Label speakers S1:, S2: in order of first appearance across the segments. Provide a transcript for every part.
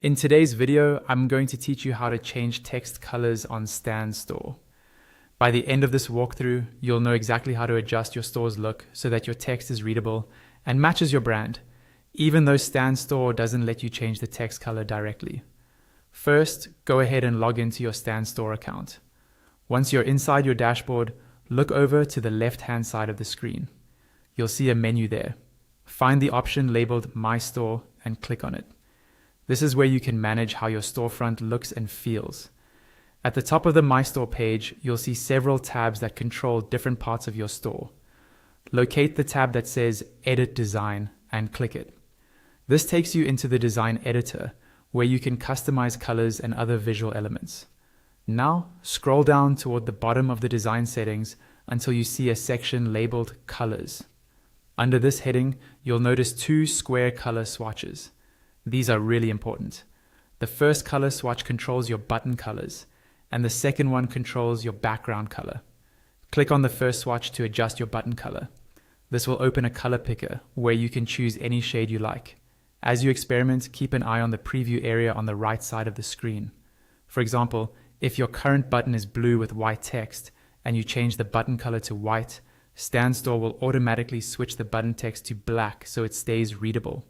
S1: In today's video, I'm going to teach you how to change text colors on Stan Store. By the end of this walkthrough, you'll know exactly how to adjust your store's look so that your text is readable and matches your brand, even though Stan Store doesn't let you change the text color directly. First, go ahead and log into your Stan Store account. Once you're inside your dashboard, look over to the left-hand side of the screen. You'll see a menu there. Find the option labeled My Store and click on it. This is where you can manage how your storefront looks and feels. At the top of the My Store page, you'll see several tabs that control different parts of your store. Locate the tab that says Edit Design and click it. This takes you into the design editor, where you can customize colors and other visual elements. Now, scroll down toward the bottom of the design settings until you see a section labeled Colors. Under this heading, you'll notice two square color swatches. These are really important. The first color swatch controls your button colors, and the second one controls your background color. Click on the first swatch to adjust your button color. This will open a color picker where you can choose any shade you like. As you experiment, keep an eye on the preview area on the right side of the screen. For example, if your current button is blue with white text and you change the button color to white, Stan Store will automatically switch the button text to black so it stays readable.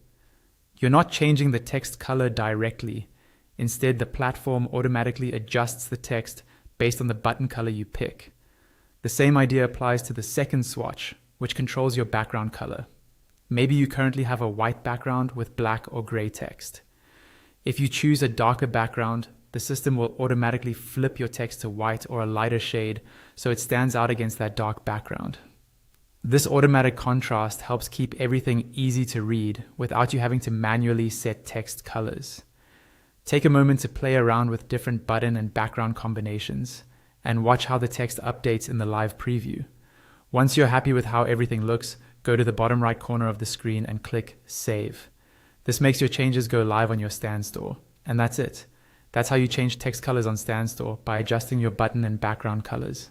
S1: You're not changing the text color directly. Instead, the platform automatically adjusts the text based on the button color you pick. The same idea applies to the second swatch, which controls your background color. Maybe you currently have a white background with black or gray text. If you choose a darker background, the system will automatically flip your text to white or a lighter shade so it stands out against that dark background. This automatic contrast helps keep everything easy to read without you having to manually set text colors. Take a moment to play around with different button and background combinations and watch how the text updates in the live preview. Once you're happy with how everything looks, go to the bottom right corner of the screen and click Save. This makes your changes go live on your Stan Store. And that's it. That's how you change text colors on Stan Store, by adjusting your button and background colors.